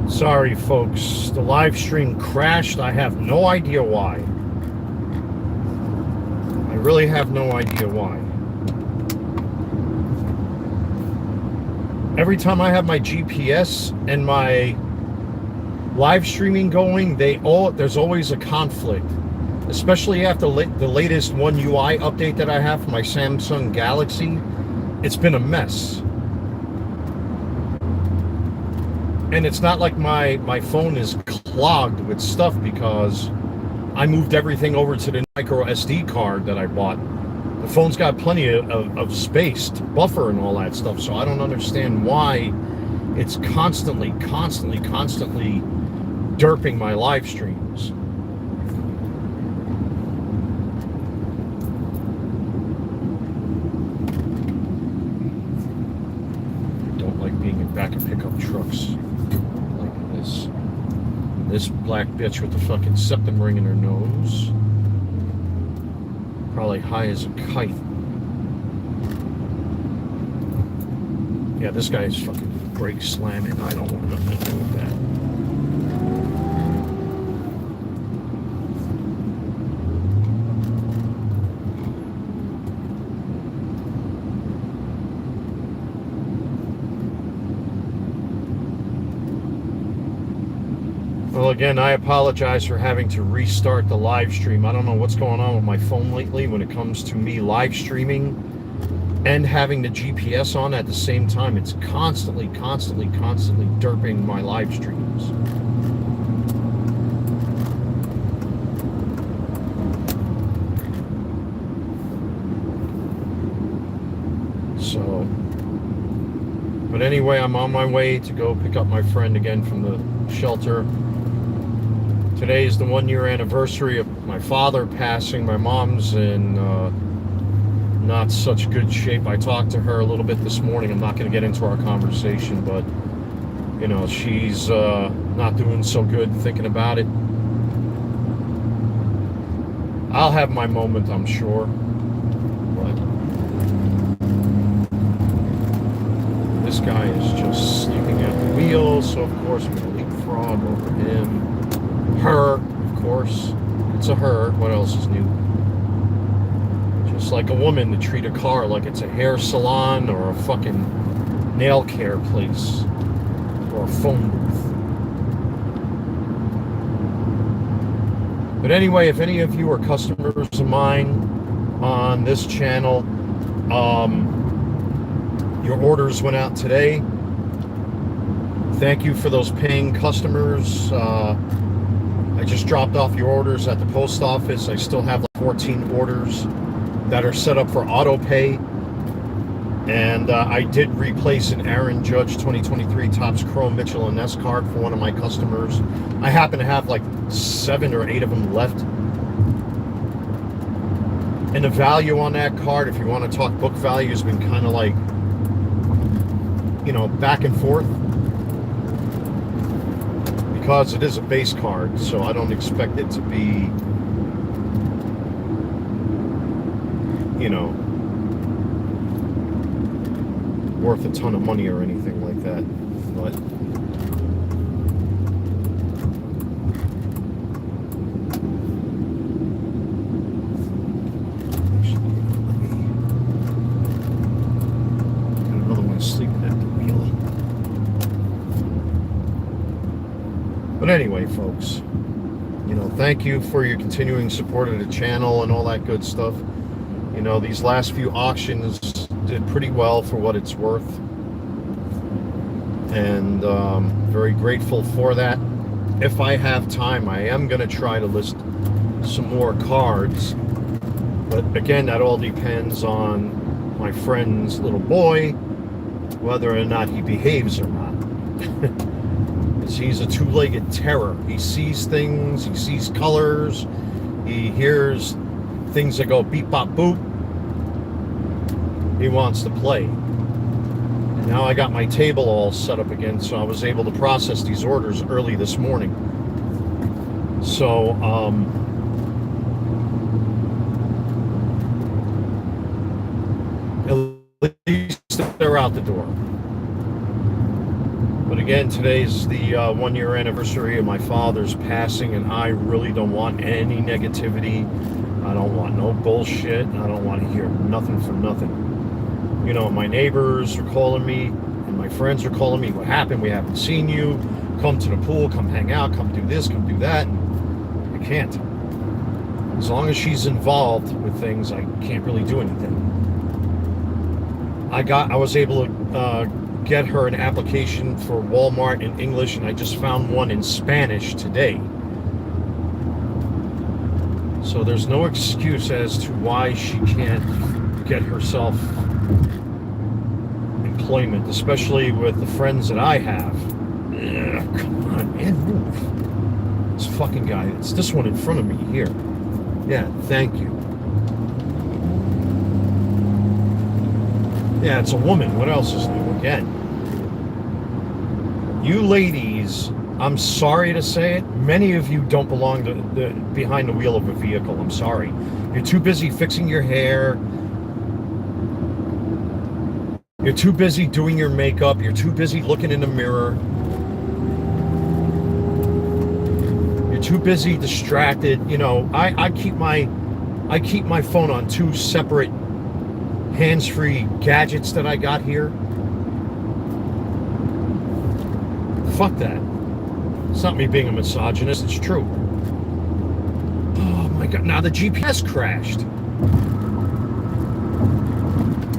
Sorry, folks. The live stream crashed. I have no idea why. I really have no idea why. Every time I have my GPS and my live streaming going, there's always a conflict. Especially after the latest One UI update that I have for my Samsung Galaxy. It's been a mess. And it's not like my phone is clogged with stuff because I moved everything over to the micro SD card that I bought. The phone's got plenty of space to buffer and all that stuff, so I don't understand why it's constantly derping my live streams. I don't like being in back of pickup trucks. This black bitch with the fucking septum ring in her nose. Probably high as a kite. Yeah, this guy is fucking brake slamming. I don't want nothing to do with that. Well, again, I apologize for having to restart the live stream. I don't know what's going on with my phone lately when it comes to me live streaming and having the GPS on at the same time. It's constantly derping my live streams. So, but anyway, I'm on my way to go pick up my friend again from the shelter. Today is the 1-year anniversary of my father passing. My mom's in not such good shape. I talked to her a little bit this morning. I'm not going to get into our conversation, but you know, she's not doing so good thinking about it. I'll have my moment, I'm sure. But this guy is just sleeping at the wheel, so of course I'm going to leapfrog over him. Her, of course. It's a her. What else is new? Just like a woman to treat a car like it's a hair salon or a fucking nail care place or a phone booth. But anyway, if any of you are customers of mine on this channel, your orders went out today. Thank you for those paying customers. I just dropped off your orders at the post office. I still have like 14 orders that are set up for auto pay. And I did replace an Aaron Judge 2023 Topps Chrome Mitchell & Ness card for one of my customers. I happen to have like 7 or 8 of them left. And the value on that card, if you want to talk book value, has been kind of like, you know, back and forth. Because it is a base card, so I don't expect it to be, you know, worth a ton of money or anything like that. But got another one sleeping at the wheel. But anyway, folks, you know, thank you for your continuing support of the channel and all that good stuff. You know, these last few auctions did pretty well for what it's worth. And very grateful for that. If I have time, I am going to try to list some more cards. But again, that all depends on my friend's little boy, whether or not he behaves or not. He's a two-legged terror. He sees things, he sees colors, he hears things that go beep, bop, boop. He wants to play. And now I got my table all set up again, so I was able to process these orders early this morning. So, at least they're out the door. But again, today's the 1-year anniversary of my father's passing, and I really don't want any negativity. I don't want no bullshit. I don't want to hear nothing from nothing. You know, my neighbors are calling me, and my friends are calling me. What happened? We haven't seen you. Come to the pool. Come hang out. Come do this. Come do that. And I can't. As long as she's involved with things, I can't really do anything. I was able to get her an application for Walmart in English, and I just found one in Spanish today. So there's no excuse as to why she can't get herself employment, especially with the friends that I have. Ugh, come on, man, move. This fucking guy, it's this one in front of me here. Yeah, thank you. Yeah, it's a woman. What else is new? Again, you ladies, I'm sorry to say it, many of you don't belong behind the wheel of a vehicle. I'm sorry. You're too busy fixing your hair. You're too busy doing your makeup. You're too busy looking in the mirror. You're too busy distracted. You know, I keep my phone on 2 separate hands-free gadgets that I got here. Fuck that. It's not me being a misogynist, it's true. Oh my god, now the GPS crashed.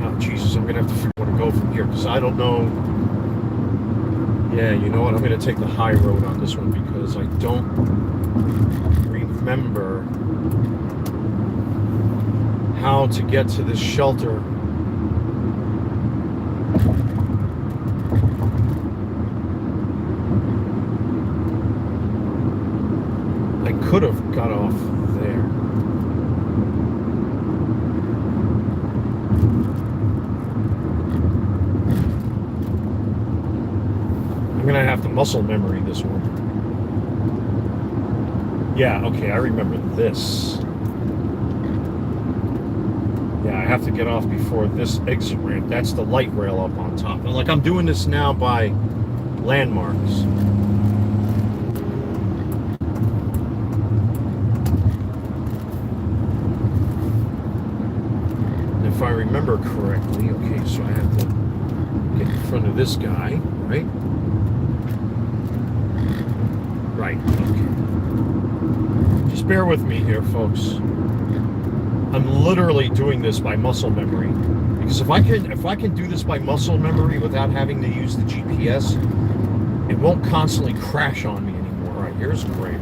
Oh Jesus, I'm gonna have to figure out where to go from here, because I don't know. Yeah, you know what, I'm gonna take the high road on this one, because I don't remember how to get to this shelter. I could have got off there. I'm gonna have to muscle memory this one. Yeah, okay, I remember this. Yeah, I have to get off before this exit ramp. That's the light rail up on top. And like, I'm doing this now by landmarks. If I remember correctly, okay, so I have to get in front of this guy, right? Right, okay. Just bear with me here, folks. I'm literally doing this by muscle memory, because if I can do this by muscle memory without having to use the GPS, it won't constantly crash on me anymore. All right, here's Graver.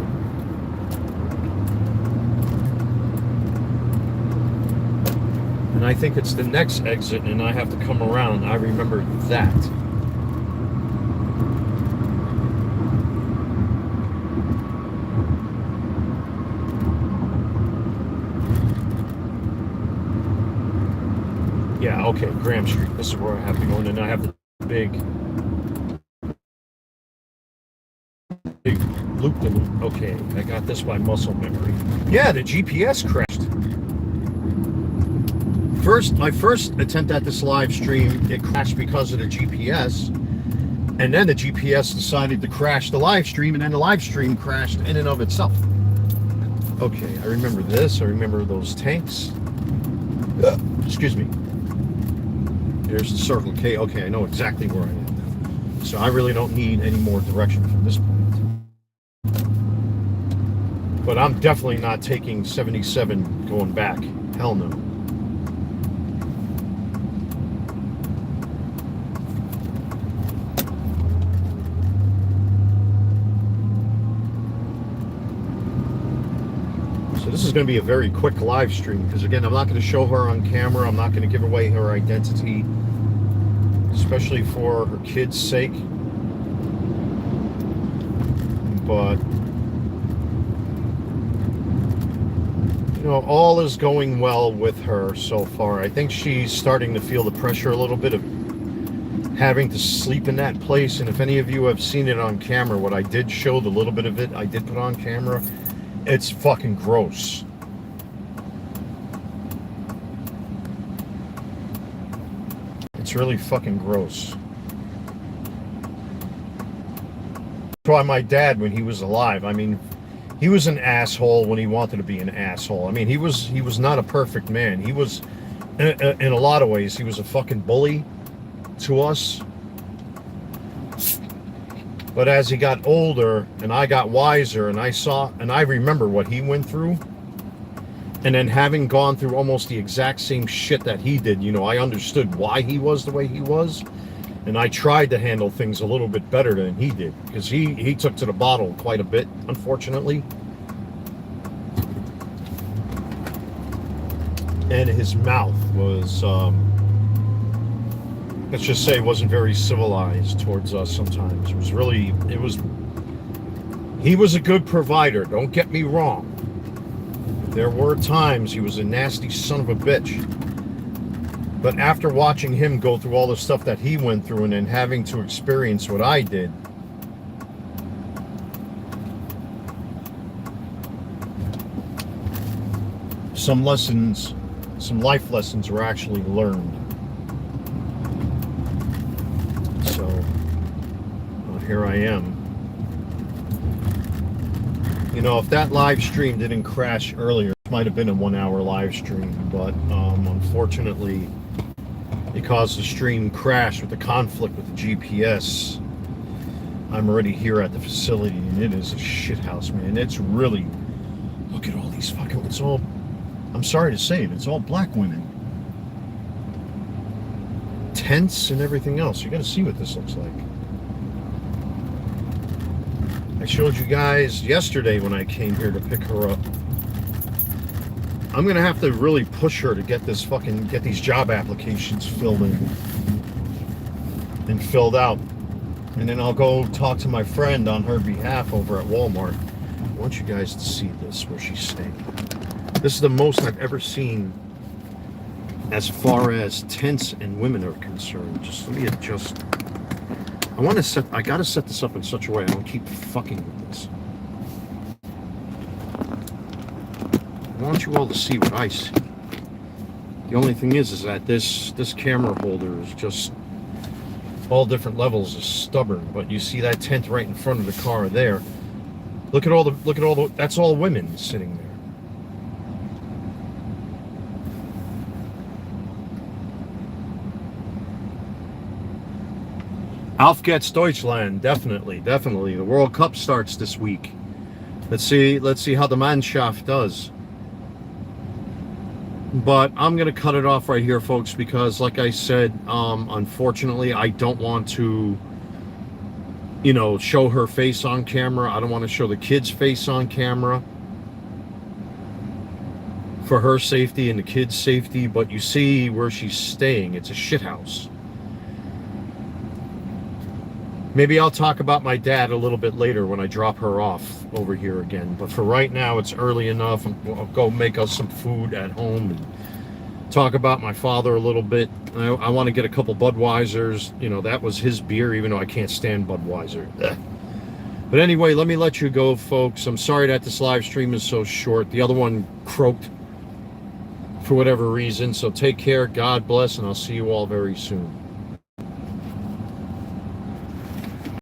And I think it's the next exit, and I have to come around. I remember that. Yeah, okay, Graham Street. This is where I have to go in, and I have the big loop-de-loop. Okay, I got this by muscle memory. Yeah, the GPS crashed. My first attempt at this live stream, it crashed because of the GPS, and then the GPS decided to crash the live stream, and then the live stream crashed in and of itself. Okay, I remember this. I remember those tanks. Excuse me. There's the Circle K. Okay, I know exactly where I am now. So I really don't need any more direction from this point. But I'm definitely not taking 77 going back. Hell no. So this is going to be a very quick live stream, because again, I'm not going to show her on camera. I'm not going to give away her identity, especially for her kids' sake. But you know, all is going well with her so far. I think she's starting to feel the pressure a little bit of having to sleep in that place. And if any of you have seen it on camera, what I did show, the little bit of it I did put on camera, it's fucking gross. It's really fucking gross. why my dad, when he was alive, I mean, he was an asshole when he wanted to be an asshole. I mean, he was not a perfect man. He was, in a lot of ways, he was a fucking bully to us. But as he got older and I got wiser and I remember what he went through, and then having gone through almost the exact same shit that he did, you know, I understood why he was the way he was. And I tried to handle things a little bit better than he did, because he took to the bottle quite a bit, unfortunately. And his mouth was, let's just say, wasn't very civilized towards us sometimes. He was a good provider, don't get me wrong. There were times he was a nasty son of a bitch. But after watching him go through all the stuff that he went through and then having to experience what I did, some life lessons were actually learned. So, well, here I am. You know, if that live stream didn't crash earlier, it might have been a 1 hour live stream, but unfortunately, because the stream crashed with the conflict with the GPS, I'm already here at the facility, and it is a shit house, man. It's really, look at all these fucking, it's all, I'm sorry to say it, it's all black women. Tents and everything else. You gotta see what this looks like. I showed you guys yesterday when I came here to pick her up. I'm gonna have to really push her to get these job applications filled in and filled out, and then I'll go talk to my friend on her behalf over at Walmart. I want you guys to see this, where she's staying. This is the most I've ever seen as far as tents and women are concerned. Just let me adjust. I gotta set this up in such a way I don't keep fucking with this. I want you all to see what I see. The only thing is that this camera holder is just all different levels of stubborn. But you see that tent right in front of the car there. Look at all the that's all women sitting there. Auf geht's Deutschland, definitely. The World Cup starts this week. Let's see how the Mannschaft does. But I'm going to cut it off right here, folks, because like I said, unfortunately, I don't want to, you know, show her face on camera. I don't want to show the kids' face on camera for her safety and the kids' safety. But you see where she's staying. It's a shithouse. Maybe I'll talk about my dad a little bit later when I drop her off over here again. But for right now, it's early enough. I'll go make us some food at home and talk about my father a little bit. I want to get a couple Budweisers. You know, that was his beer, even though I can't stand Budweiser. Ugh. But anyway, let me let you go, folks. I'm sorry that this live stream is so short. The other one croaked for whatever reason. So take care. God bless, and I'll see you all very soon.